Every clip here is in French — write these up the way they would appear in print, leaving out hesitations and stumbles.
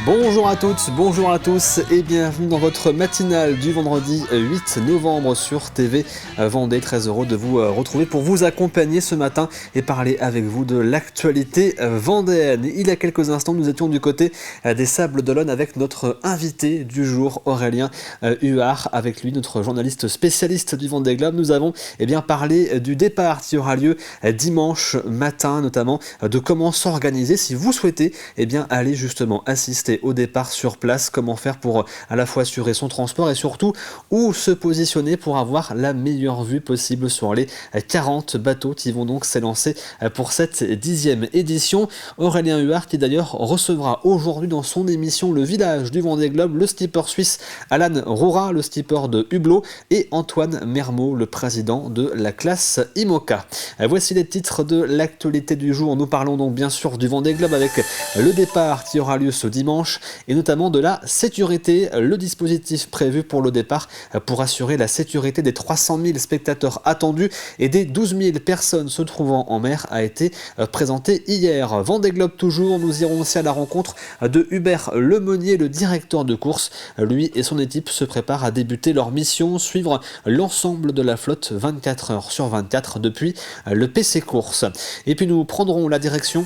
Bonjour à toutes, bonjour à tous et bienvenue dans votre matinale du vendredi 8 novembre sur TV Vendée. Très heureux de vous retrouver pour vous accompagner ce matin et parler avec vous de l'actualité vendéenne. Il y a quelques instants, nous étions du côté des Sables d'Olonne avec notre invité du jour, Aurélien Huard. Avec lui, notre journaliste spécialiste du Vendée Globe, nous avons parlé du départ qui aura lieu dimanche matin, notamment de comment s'organiser si vous souhaitez aller justement assister au départ sur place, comment faire pour à la fois assurer son transport et surtout où se positionner pour avoir la meilleure vue possible sur les 40 bateaux qui vont donc s'élancer pour cette 10e édition. Aurélien Huard qui d'ailleurs recevra aujourd'hui dans son émission Le Village du Vendée Globe le skipper suisse Alan Roura, le skipper de Hublot, et Antoine Mermot, le président de la classe IMOCA. Voici les titres de l'actualité du jour. Nous parlons donc bien sûr du Vendée Globe avec le départ qui aura lieu ce dimanche et notamment de la sécurité. Le dispositif prévu pour le départ pour assurer la sécurité des 300 000 spectateurs attendus et des 12 000 personnes se trouvant en mer a été présenté hier. Vendée Globe toujours, nous irons aussi à la rencontre de Hubert Lemonnier, le directeur de course. Lui et son équipe se préparent à débuter leur mission, suivre l'ensemble de la flotte 24 heures sur 24 depuis le PC Course. Et puis nous prendrons la direction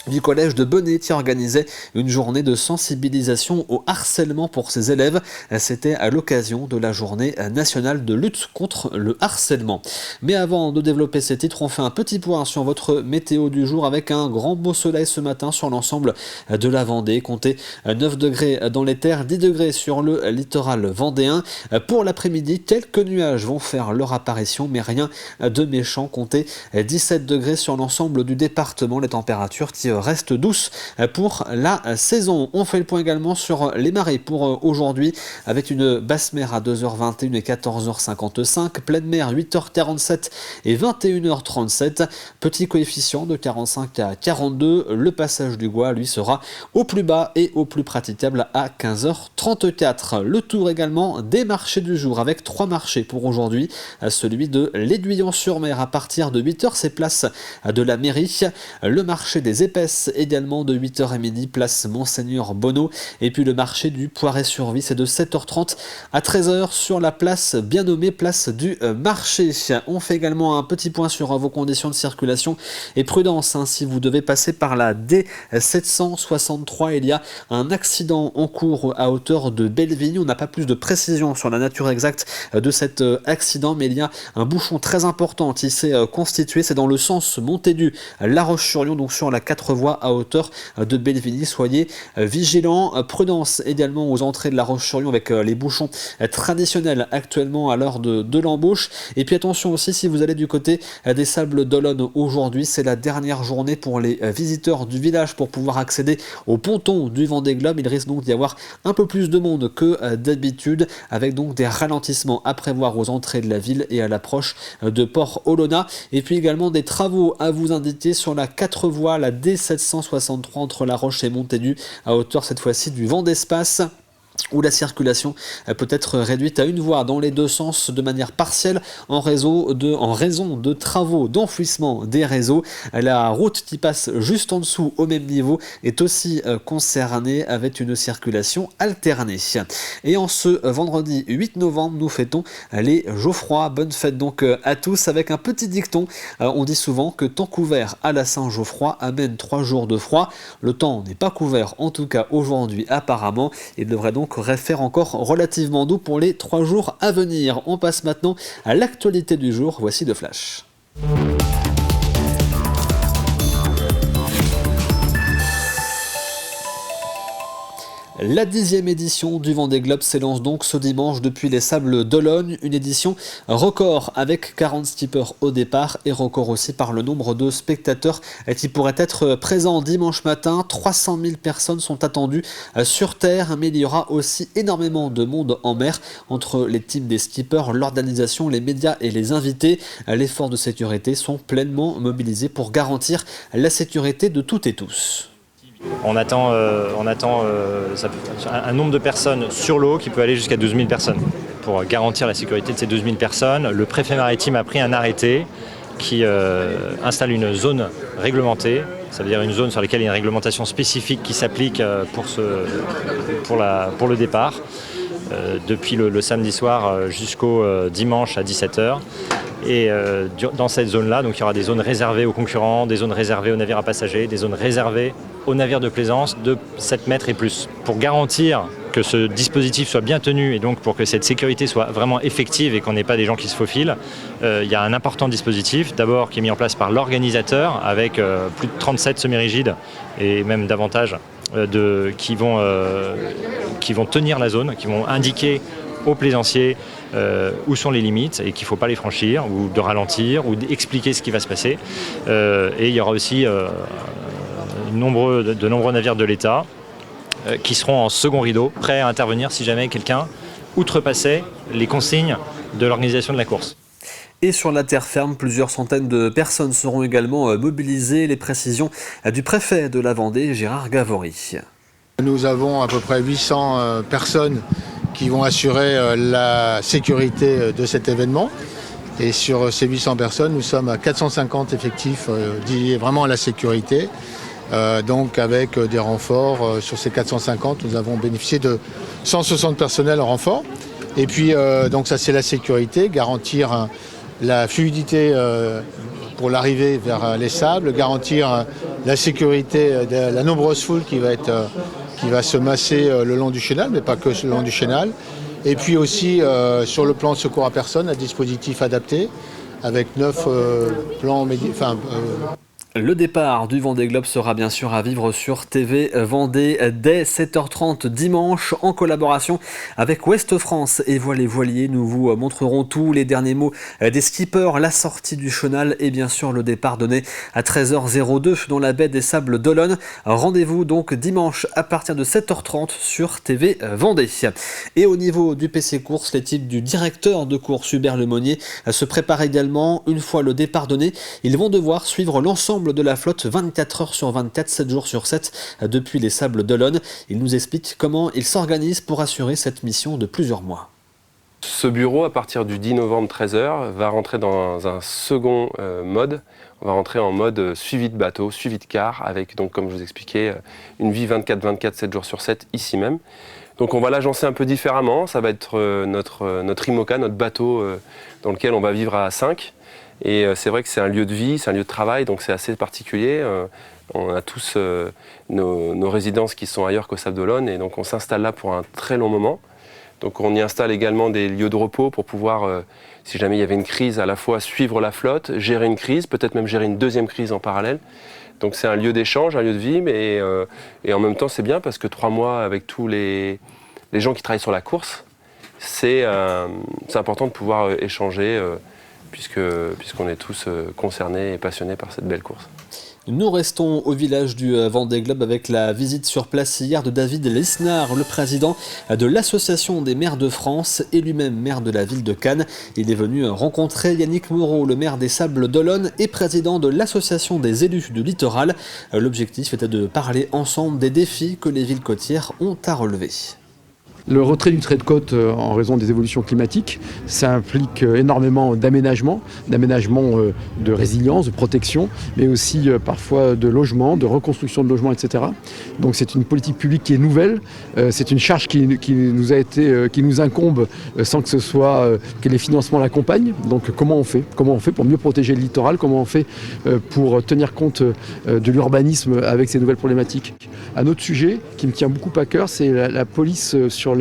du collège de Benay qui organisait une journée de sensibilisation au harcèlement pour ses élèves. C'était à l'occasion de la journée nationale de lutte contre le harcèlement. Mais avant de développer ces titres, on fait un petit point sur votre météo du jour avec un grand beau soleil ce matin sur l'ensemble de la Vendée. Comptez 9 degrés dans les terres, 10 degrés sur le littoral vendéen. Pour l'après-midi, quelques nuages vont faire leur apparition, mais rien de méchant. Comptez 17 degrés sur l'ensemble du département. Les températures qui reste douce pour la saison. On fait le point également sur les marées pour aujourd'hui avec une basse mer à 2h21 et 14h55, pleine mer 8h47 et 21h37, petit coefficient de 45 à 42, le passage du Gois lui sera au plus bas et au plus praticable à 15h34. Le tour également des marchés du jour avec 3 marchés pour aujourd'hui, celui de l'Aiguillon-sur-Mer à partir de 8h, c'est place de la mairie, le marché des épaisses également de 8h30, place Monseigneur Bonneau, et puis le marché du Poiret-sur-Vie, c'est de 7h30 à 13h sur la place bien nommée place du marché. On fait également un petit point sur vos conditions de circulation et prudence si vous devez passer par la D763, il y a un accident en cours à hauteur de Bellevigne. On n'a pas plus de précision sur la nature exacte de cet accident, mais il y a un bouchon très important qui s'est constitué, c'est dans le sens Montaigu-La Roche-sur-Yon, donc sur la 4 voies à hauteur de Bellevilly. Soyez vigilants, prudence également aux entrées de La Roche-sur-Yon avec les bouchons traditionnels actuellement à l'heure de l'embauche. Et puis attention aussi si vous allez du côté des Sables d'Olonne aujourd'hui, c'est la dernière journée pour les visiteurs du village pour pouvoir accéder au ponton du Vendée Globe. Il risque donc d'y avoir un peu plus de monde que d'habitude avec donc des ralentissements à prévoir aux entrées de la ville et à l'approche de Port-Olona. Et puis également des travaux à vous indiquer sur la 4 voies, la D763 entre La Roche et Montaigu, à hauteur cette fois-ci du Vent d'Espace, où la circulation peut être réduite à une voie dans les deux sens de manière partielle en raison de travaux d'enfouissement des réseaux. La route qui passe juste en dessous au même niveau est aussi concernée avec une circulation alternée. Et en ce vendredi 8 novembre, nous fêtons les Geoffroy. Bonne fête donc à tous avec un petit dicton. On dit souvent que temps couvert à la Saint-Geoffroy amène 3 jours de froid. Le temps n'est pas couvert en tout cas aujourd'hui apparemment. Il devrait donc faire encore relativement doux pour les 3 jours à venir. On passe maintenant à l'actualité du jour. Voici le flash. La 10e édition du Vendée Globe s'élance donc ce dimanche depuis les Sables d'Olonne, une édition record avec 40 skippers au départ et record aussi par le nombre de spectateurs qui pourraient être présents dimanche matin. 300 000 personnes sont attendues sur terre, mais il y aura aussi énormément de monde en mer entre les teams des skippers, l'organisation, les médias et les invités. Les forces de sécurité sont pleinement mobilisées pour garantir la sécurité de toutes et tous. On attend un nombre de personnes sur l'eau qui peut aller jusqu'à 12 000 personnes. Pour garantir la sécurité de ces 12 000 personnes, le préfet maritime a pris un arrêté qui installe une zone réglementée, Ça veut dire une zone sur laquelle il y a une réglementation spécifique qui s'applique pour le départ, depuis le samedi soir jusqu'au dimanche à 17h. Et dans cette zone-là, donc, il y aura des zones réservées aux concurrents, des zones réservées aux navires à passagers, des zones réservées aux navires de plaisance de 7 mètres et plus. Pour garantir que ce dispositif soit bien tenu et donc pour que cette sécurité soit vraiment effective et qu'on n'ait pas des gens qui se faufilent, il y a un important dispositif, d'abord qui est mis en place par l'organisateur avec plus de 37 semi-rigides et même davantage qui vont tenir la zone, qui vont indiquer aux plaisanciers où sont les limites et qu'il ne faut pas les franchir ou de ralentir ou d'expliquer ce qui va se passer. Et il y aura aussi de nombreux navires de l'État qui seront en second rideau, prêts à intervenir si jamais quelqu'un outrepassait les consignes de l'organisation de la course. Et sur la terre ferme, plusieurs centaines de personnes seront également mobilisées. Les précisions du préfet de la Vendée, Gérard Gavory. Nous avons à peu près 800 personnes qui vont assurer la sécurité de cet événement. Et sur ces 800 personnes, nous sommes à 450 effectifs dédiés vraiment à la sécurité. Donc avec des renforts, sur ces 450, nous avons bénéficié de 160 personnels en renfort. Et puis donc ça c'est la sécurité, garantir la fluidité pour l'arrivée vers les sables, garantir la sécurité de la nombreuse foule qui va se masser le long du chenal, mais pas que le long du chenal. Et puis aussi sur le plan de secours à personne, un dispositif adapté avec 9 plans Le départ du Vendée Globe sera bien sûr à vivre sur TV Vendée dès 7h30 dimanche en collaboration avec Ouest France et Voiles Voiliers. Nous vous montrerons tous les derniers mots des skippers, la sortie du chenal et bien sûr le départ donné à 13h02 dans la baie des Sables d'Olonne. Rendez-vous donc dimanche à partir de 7h30 sur TV Vendée. Et au niveau du PC Course, l'équipe du directeur de course Hubert Lemonnier se prépare également. Une fois le départ donné, ils vont devoir suivre l'ensemble de la flotte 24 heures sur 24, 7 jours sur 7 depuis les Sables d'Olonne. Il nous explique comment il s'organise pour assurer cette mission de plusieurs mois. Ce bureau, à partir du 10 novembre 13h, va rentrer dans un second mode. On va rentrer en mode suivi de bateau, suivi de car, avec, donc, comme je vous expliquais, une vie 24-24, 7 jours sur 7, ici même. Donc on va l'agencer un peu différemment. Ça va être notre IMOCA, notre bateau dans lequel on va vivre à 5. Et c'est vrai que c'est un lieu de vie, c'est un lieu de travail, donc c'est assez particulier. On a tous nos résidences qui sont ailleurs qu'au Sable d'Olonne, et donc on s'installe là pour un très long moment. Donc on y installe également des lieux de repos pour pouvoir, si jamais il y avait une crise, à la fois suivre la flotte, gérer une crise, peut-être même gérer une deuxième crise en parallèle. Donc c'est un lieu d'échange, un lieu de vie, mais et en même temps c'est bien parce que 3 mois avec tous les gens qui travaillent sur la course, c'est important de pouvoir échanger puisqu'on est tous concernés et passionnés par cette belle course. Nous restons au village du Vendée Globe avec la visite sur place hier de David Lesnard, le président de l'Association des maires de France et lui-même maire de la ville de Cannes. Il est venu rencontrer Yannick Moreau, le maire des Sables d'Olonne et président de l'Association des élus du littoral. L'objectif était de parler ensemble des défis que les villes côtières ont à relever. Le retrait du trait de côte en raison des évolutions climatiques, ça implique énormément d'aménagement de résilience, de protection, mais aussi parfois de logement, de reconstruction de logements, etc. Donc c'est une politique publique qui est nouvelle, c'est une charge qui nous incombe sans que ce soit que les financements l'accompagnent. Donc comment on fait pour mieux protéger le littoral, comment on fait pour tenir compte de l'urbanisme avec ces nouvelles problématiques. Un autre sujet qui me tient beaucoup à cœur, c'est la police sur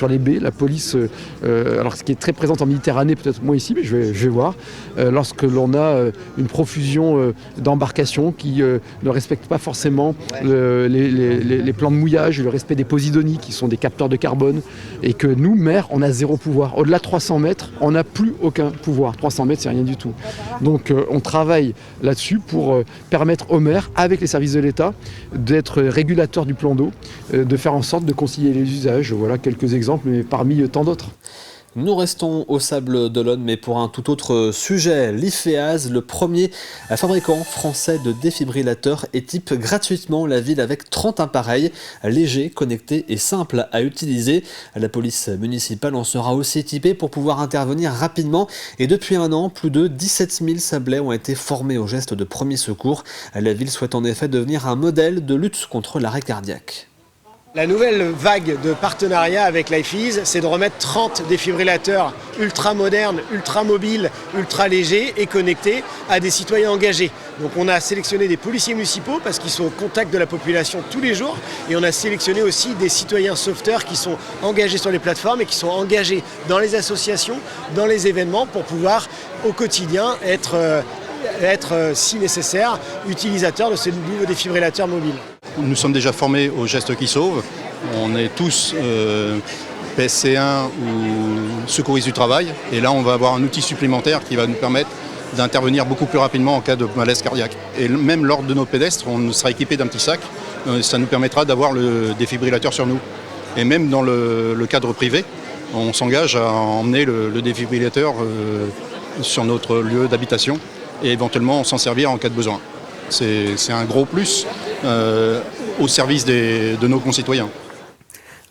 les baies, la police, alors ce qui est très présente en Méditerranée, peut-être moins ici, mais je vais voir, lorsque l'on a une profusion d'embarcations qui ne respectent pas forcément les plans de mouillage, le respect des posidonies, qui sont des capteurs de carbone, et que nous, maires, on a zéro pouvoir. Au-delà de 300 mètres, on n'a plus aucun pouvoir. 300 mètres, c'est rien du tout. Donc on travaille là-dessus pour permettre aux maires, avec les services de l'État, d'être régulateurs du plan d'eau, de faire en sorte de concilier les usages. Voilà quelques exemples, mais parmi tant d'autres. Nous restons au Sable d'Olonne, mais pour un tout autre sujet. L'IFEAS, le premier fabricant français de défibrillateurs, équipe gratuitement la ville avec 30 appareils légers, connectés et simples à utiliser. La police municipale en sera aussi équipée pour pouvoir intervenir rapidement. Et depuis un an, plus de 17 000 Sablais ont été formés aux gestes de premier secours. La ville souhaite en effet devenir un modèle de lutte contre l'arrêt cardiaque. La nouvelle vague de partenariat avec l'IFEAS, c'est de remettre 30 défibrillateurs ultra modernes, ultra mobiles, ultra légers et connectés à des citoyens engagés. Donc on a sélectionné des policiers municipaux parce qu'ils sont au contact de la population tous les jours, et on a sélectionné aussi des citoyens sauveteurs qui sont engagés sur les plateformes et qui sont engagés dans les associations, dans les événements, pour pouvoir au quotidien être si nécessaire, utilisateurs de ces nouveaux défibrillateurs mobiles. Nous sommes déjà formés aux gestes qui sauvent. On est tous PSC1 ou secouristes du travail. Et là, on va avoir un outil supplémentaire qui va nous permettre d'intervenir beaucoup plus rapidement en cas de malaise cardiaque. Et même lors de nos pédestres, on sera équipé d'un petit sac. Ça nous permettra d'avoir le défibrillateur sur nous. Et même dans le cadre privé, on s'engage à emmener le défibrillateur sur notre lieu d'habitation et éventuellement s'en servir en cas de besoin. C'est un gros plus au service de nos concitoyens.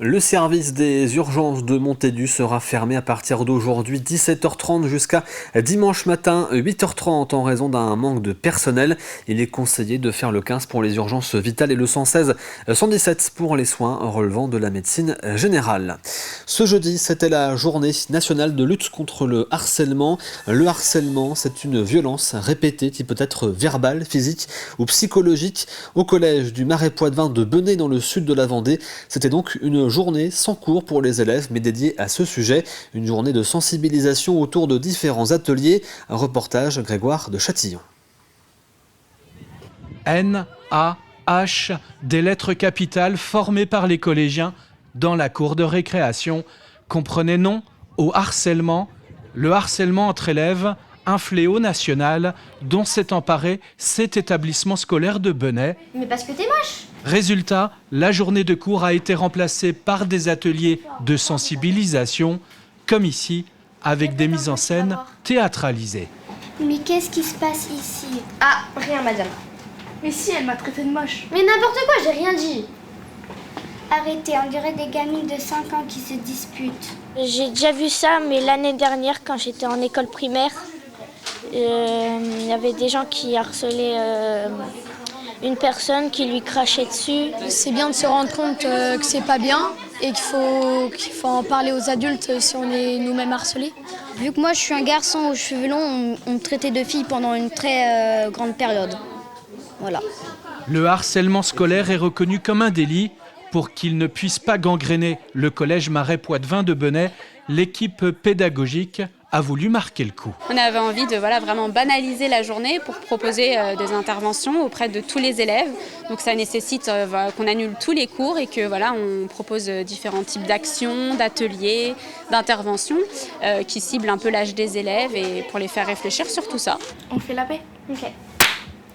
Le service des urgences de Montaigu sera fermé à partir d'aujourd'hui 17h30 jusqu'à dimanche matin 8h30 en raison d'un manque de personnel. Il est conseillé de faire le 15 pour les urgences vitales et le 116-117 pour les soins relevant de la médecine générale. Ce jeudi, c'était la journée nationale de lutte contre le harcèlement. Le harcèlement, c'est une violence répétée qui peut être verbale, physique ou psychologique. Au collège du Marais Poitevin de Benay dans le sud de la Vendée, c'était donc une journée sans cours pour les élèves mais dédiée à ce sujet, une journée de sensibilisation autour de différents ateliers. Un reportage Grégoire de Châtillon. N-A-H, des lettres capitales formées par les collégiens dans la cour de récréation. Comprenez non au harcèlement, le harcèlement entre élèves, un fléau national dont s'est emparé cet établissement scolaire de Benay. Mais parce que t'es moche. Résultat, la journée de cours a été remplacée par des ateliers de sensibilisation, comme ici, avec des mises en scène théâtralisées. Mais qu'est-ce qui se passe ici? Ah, rien madame. Mais si, elle m'a traité de moche. Mais n'importe quoi, j'ai rien dit. Arrêtez, on dirait des gamines de 5 ans qui se disputent. J'ai déjà vu ça, mais l'année dernière, quand j'étais en école primaire, il y avait des gens qui harcelaient une personne, qui lui crachait dessus. C'est bien de se rendre compte que c'est pas bien et qu'il faut en parler aux adultes si on est nous-mêmes harcelés. Vu que moi je suis un garçon aux cheveux longs, on me traitait de fille pendant une très grande période. Voilà. Le harcèlement scolaire est reconnu comme un délit. Pour qu'il ne puisse pas gangréner le collège Marais Poitevin de Benay, l'équipe pédagogique a voulu marquer le coup. On avait envie de vraiment banaliser la journée pour proposer des interventions auprès de tous les élèves. Donc ça nécessite qu'on annule tous les cours et que on propose différents types d'actions, d'ateliers, d'interventions qui ciblent un peu l'âge des élèves et pour les faire réfléchir sur tout ça. On fait la paix. Ok.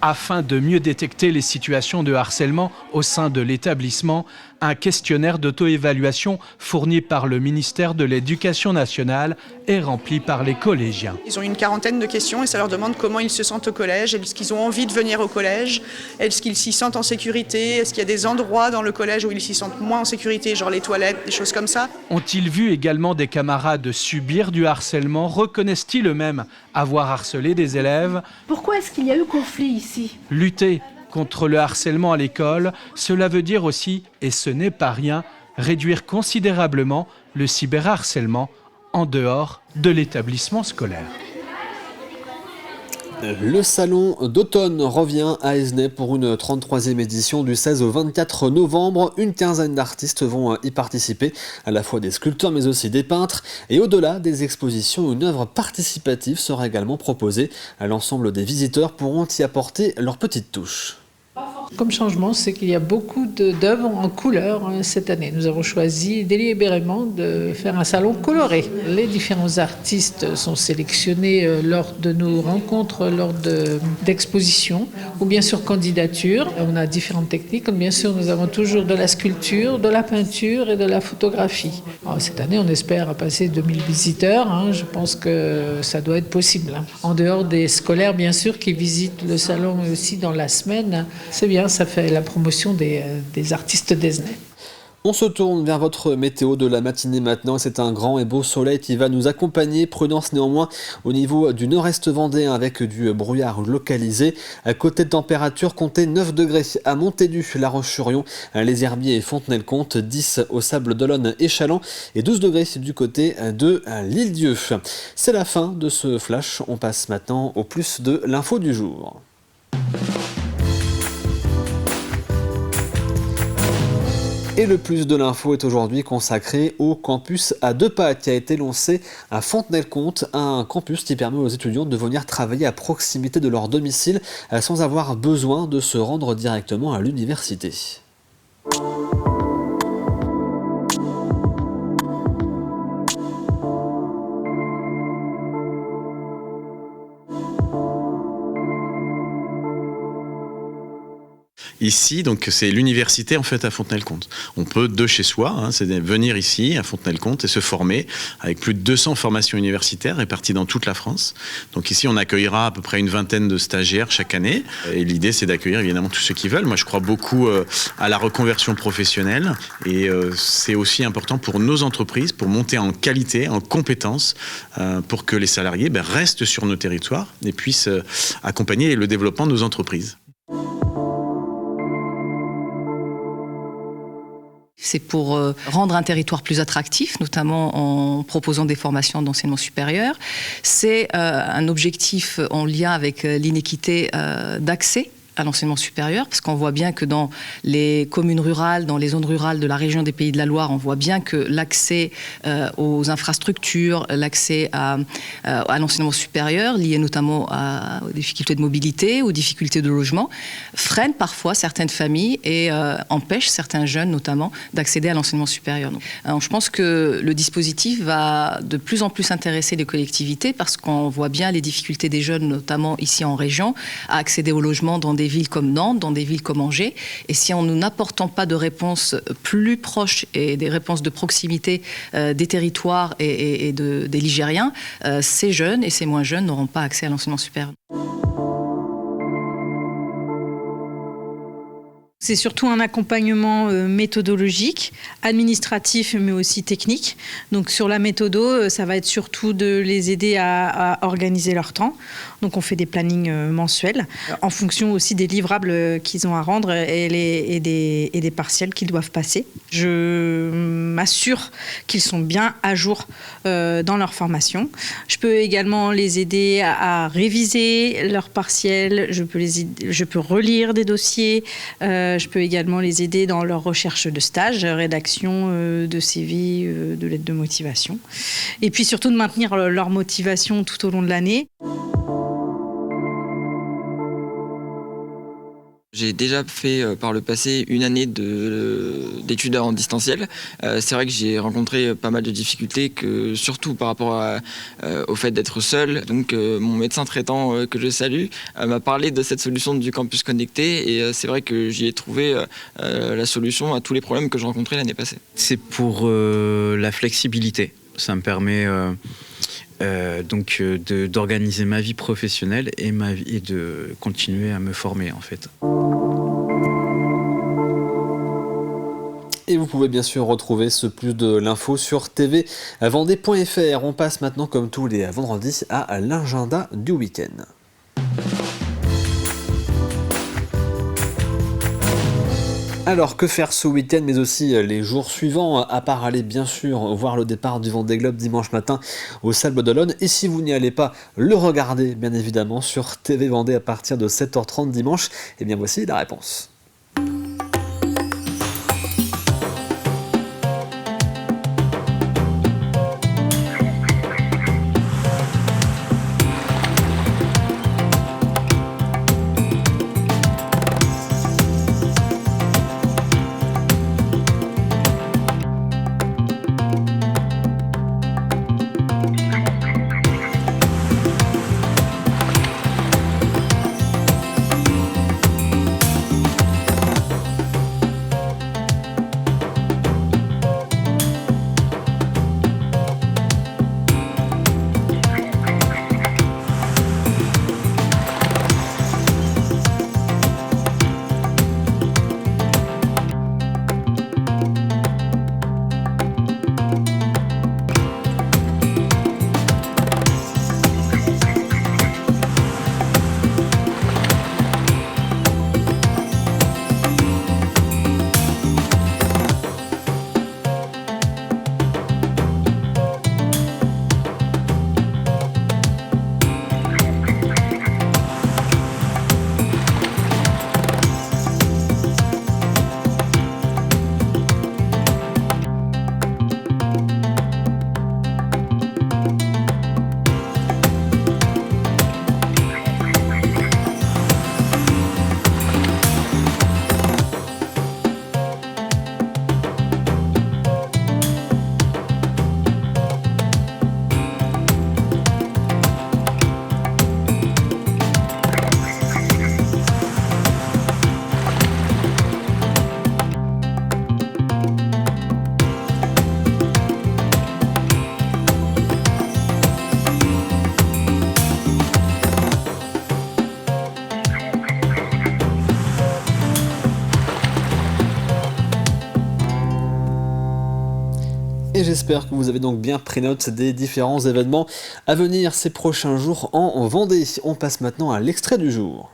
Afin de mieux détecter les situations de harcèlement au sein de l'établissement, un questionnaire d'auto-évaluation fourni par le ministère de l'Éducation nationale est rempli par les collégiens. Ils ont une quarantaine de questions et ça leur demande comment ils se sentent au collège, est-ce qu'ils ont envie de venir au collège, est-ce qu'ils s'y sentent en sécurité, est-ce qu'il y a des endroits dans le collège où ils s'y sentent moins en sécurité, genre les toilettes, des choses comme ça. Ont-ils vu également des camarades subir du harcèlement? Reconnaissent-ils eux-mêmes avoir harcelé des élèves? Pourquoi est-ce qu'il y a eu conflit ici? Lutter contre le harcèlement à l'école, cela veut dire aussi, et ce n'est pas rien, réduire considérablement le cyberharcèlement en dehors de l'établissement scolaire. Le salon d'automne revient à Aisne pour une 33e édition du 16 au 24 novembre. Une quinzaine d'artistes vont y participer, à la fois des sculpteurs mais aussi des peintres. Et au-delà des expositions, une œuvre participative sera également proposée. L'ensemble des visiteurs pourront y apporter leur petite touche. Comme changement, c'est qu'il y a beaucoup d'œuvres en couleur cette année. Nous avons choisi délibérément de faire un salon coloré. Les différents artistes sont sélectionnés lors de nos rencontres, lors d'expositions ou bien sur candidature. On a différentes techniques. Bien sûr, nous avons toujours de la sculpture, de la peinture et de la photographie. Alors, cette année, on espère passer 2000 visiteurs. Je pense que ça doit être possible. En dehors des scolaires, bien sûr, qui visitent le salon aussi dans la semaine, c'est bien, ça fait la promotion des artistes d'Esnay. On se tourne vers votre météo de la matinée maintenant. C'est un grand et beau soleil qui va nous accompagner. Prudence néanmoins au niveau du nord-est vendéen avec du brouillard localisé. À côté de température, comptez 9 degrés à Montaigu, La Roche-sur-Yon, Les Herbiers et Fontenay-le-Comte, 10 au Sables-d'Olonne et Challans et 12 degrés du côté de l'Île-Dieu. C'est la fin de ce flash. On passe maintenant au plus de l'info du jour. Et le plus de l'info est aujourd'hui consacré au campus à deux pas qui a été lancé à Fontenay-le-Comte, un campus qui permet aux étudiants de venir travailler à proximité de leur domicile sans avoir besoin de se rendre directement à l'université. Ici, donc c'est l'université en fait à Fontenay-le-Comte. On peut de chez soi, c'est venir ici à Fontenay-le-Comte et se former avec plus de 200 formations universitaires réparties dans toute la France. Donc ici, on accueillera à peu près une vingtaine de stagiaires chaque année. Et l'idée, c'est d'accueillir évidemment tous ceux qui veulent. Moi, je crois beaucoup à la reconversion professionnelle et c'est aussi important pour nos entreprises pour monter en qualité, en compétences, pour que les salariés restent sur nos territoires et puissent accompagner le développement de nos entreprises. C'est pour rendre un territoire plus attractif, notamment en proposant des formations d'enseignement supérieur. C'est un objectif en lien avec l'inéquité d'accès à l'enseignement supérieur, parce qu'on voit bien que dans les communes rurales, dans les zones rurales de la région des Pays de la Loire, on voit bien que l'accès aux infrastructures, l'accès à l'enseignement supérieur, lié notamment aux difficultés de mobilité, aux difficultés de logement, freine parfois certaines familles et empêche certains jeunes, notamment, d'accéder à l'enseignement supérieur. Donc, je pense que le dispositif va de plus en plus intéresser les collectivités, parce qu'on voit bien les difficultés des jeunes, notamment ici en région, à accéder au logement dans des villes comme Nantes, dans des villes comme Angers. Et si en nous n'apportant pas de réponses plus proches et des réponses de proximité des territoires et des Ligériens, ces jeunes et ces moins jeunes n'auront pas accès à l'enseignement supérieur. C'est surtout un accompagnement méthodologique, administratif, mais aussi technique. Donc sur la méthodo, ça va être surtout de les aider à organiser leur temps. Donc on fait des plannings mensuels, en fonction aussi des livrables qu'ils ont à rendre et des partiels qu'ils doivent passer. Je m'assure qu'ils sont bien à jour dans leur formation. Je peux également les aider à réviser leurs partiels. Je peux relire des dossiers. Je peux également les aider dans leur recherche de stage, rédaction de CV, de lettres de motivation. Et puis surtout de maintenir leur motivation tout au long de l'année. J'ai déjà fait par le passé une année d'études en distanciel. C'est vrai que j'ai rencontré pas mal de difficultés, surtout par rapport au fait d'être seul. Donc mon médecin traitant, que je salue, m'a parlé de cette solution du campus connecté et c'est vrai que j'y ai trouvé la solution à tous les problèmes que je rencontrais l'année passée. C'est pour la flexibilité. Ça me permet d'organiser ma vie professionnelle et de continuer à me former en fait. Et vous pouvez bien sûr retrouver ce plus de l'info sur tvvendée.fr. On passe maintenant, comme tous les vendredis, à l'agenda du week-end. Alors, que faire ce week-end, mais aussi les jours suivants, à part aller bien sûr voir le départ du Vendée Globe dimanche matin au Sables-d'Olonne. Et si vous n'y allez pas, le regarder bien évidemment sur TV Vendée à partir de 7h30 dimanche. Et bien voici la réponse. Et j'espère que vous avez donc bien pris note des différents événements à venir ces prochains jours en Vendée. On passe maintenant à l'extrait du jour.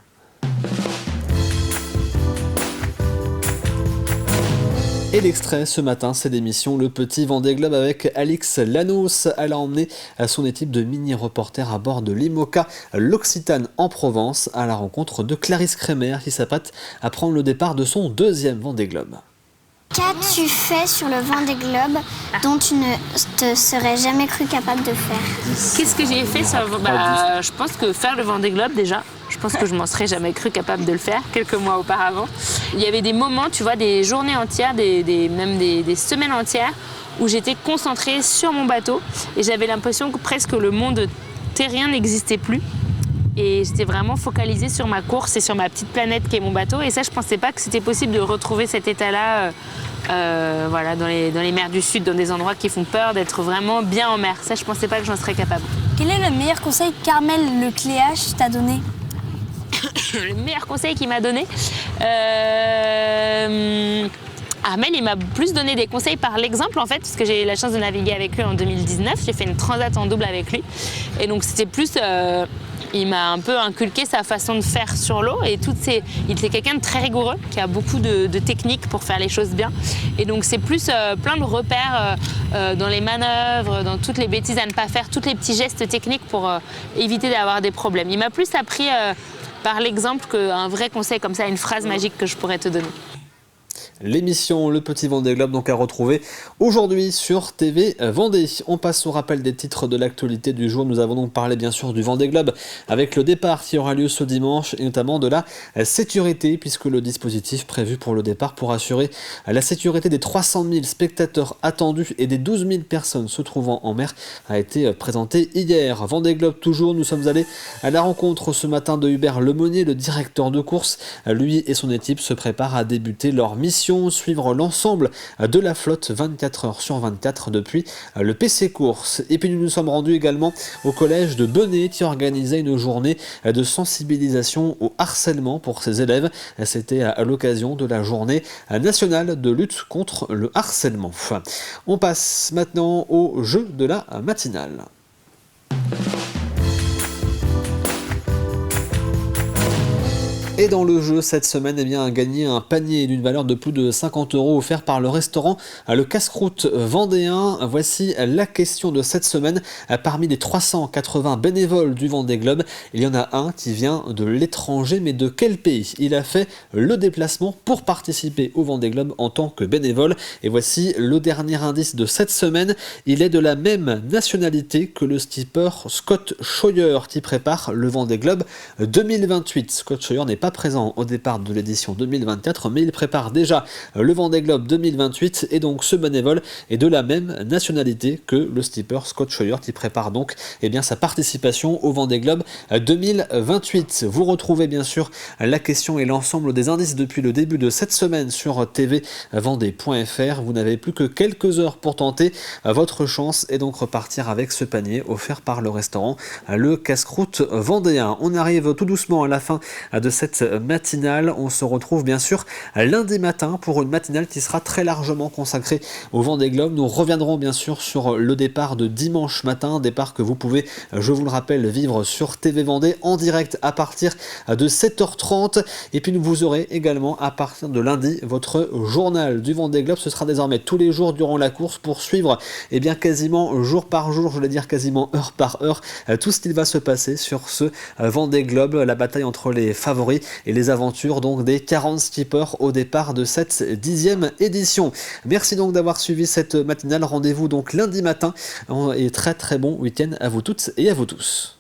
Et l'extrait ce matin, c'est l'émission Le Petit Vendée Globe avec Alix Lanos. Elle a emmené son équipe de mini-reporters à bord de l'IMOCA, l'Occitane en Provence, à la rencontre de Clarisse Kremer qui s'apprête à prendre le départ de son deuxième Vendée Globe. Qu'as-tu fait sur le Vendée Globe dont tu ne te serais jamais cru capable de faire? Qu'est-ce que j'ai fait sur je pense que faire le Vendée Globe déjà, je pense que je m'en serais jamais cru capable de le faire quelques mois auparavant. Il y avait des moments, tu vois, des journées entières, même des semaines entières où j'étais concentrée sur mon bateau et j'avais l'impression que presque le monde terrien n'existait plus. Et j'étais vraiment focalisée sur ma course et sur ma petite planète qui est mon bateau. Et ça, je ne pensais pas que c'était possible de retrouver cet état-là voilà, dans les mers du Sud, dans des endroits qui font peur, d'être vraiment bien en mer. Ça, je ne pensais pas que j'en serais capable. Quel est le meilleur conseil qu'Armel Lecléache t'a donné? Le meilleur conseil qu'il m'a donné Armel, il m'a plus donné des conseils par l'exemple en fait, parce que j'ai eu la chance de naviguer avec lui en 2019. J'ai fait une transat en double avec lui. Et donc c'était plus... il m'a un peu inculqué sa façon de faire sur l'eau et il était quelqu'un de très rigoureux qui a beaucoup de techniques pour faire les choses bien et donc c'est plus plein de repères dans les manœuvres, dans toutes les bêtises à ne pas faire, tous les petits gestes techniques pour éviter d'avoir des problèmes. Il m'a plus appris par l'exemple qu'un vrai conseil comme ça, une phrase magique que je pourrais te donner. L'émission Le Petit Vendée Globe donc à retrouver aujourd'hui sur TV Vendée. On passe au rappel des titres de l'actualité du jour. Nous avons donc parlé bien sûr du Vendée Globe avec le départ qui aura lieu ce dimanche et notamment de la sécurité puisque le dispositif prévu pour le départ pour assurer la sécurité des 300 000 spectateurs attendus et des 12 000 personnes se trouvant en mer a été présenté hier. Vendée Globe toujours, nous sommes allés à la rencontre ce matin de Hubert Lemonnier, le directeur de course. Lui et son équipe se préparent à débuter leur mission, suivre l'ensemble de la flotte 24 heures sur 24 depuis le PC Course. Et puis nous nous sommes rendus également au collège de Benay qui organisait une journée de sensibilisation au harcèlement pour ses élèves. C'était à l'occasion de la journée nationale de lutte contre le harcèlement. On passe maintenant au jeu de la matinale. Et dans le jeu cette semaine, eh bien, gagner un panier d'une valeur de plus de 50 € offert par le restaurant Le Casse-Croûte Vendéen. Voici la question de cette semaine. Parmi les 380 bénévoles du Vendée Globe, il y en a un qui vient de l'étranger, mais de quel pays? Il a fait le déplacement pour participer au Vendée Globe en tant que bénévole. Et voici le dernier indice de cette semaine. Il est de la même nationalité que le skipper Scott Scheuer qui prépare le Vendée Globe 2028. Scott Scheuer n'est pas présent au départ de l'édition 2024, mais il prépare déjà le Vendée Globe 2028 et donc ce bénévole est de la même nationalité que le skipper Scott Scheuer qui prépare donc sa participation au Vendée Globe 2028. Vous retrouvez bien sûr la question et l'ensemble des indices depuis le début de cette semaine sur tvvendée.fr. Vous n'avez plus que quelques heures pour tenter votre chance et donc repartir avec ce panier offert par le restaurant Le Casse-Croûte Vendéen. On arrive tout doucement à la fin de cette matinale. On se retrouve bien sûr lundi matin pour une matinale qui sera très largement consacrée au Vendée Globe. Nous reviendrons bien sûr sur le départ de dimanche matin, départ que vous pouvez, je vous le rappelle, vivre sur TV Vendée en direct à partir de 7h30 et puis vous aurez également à partir de lundi votre journal du Vendée Globe. Ce sera désormais tous les jours durant la course pour suivre quasiment jour par jour, je voulais dire quasiment heure par heure, tout ce qu'il va se passer sur ce Vendée Globe, la bataille entre les favoris et les aventures donc des 40 skippers au départ de cette 10e édition. Merci donc d'avoir suivi cette matinale. Rendez-vous donc lundi matin et très très bon week-end à vous toutes et à vous tous.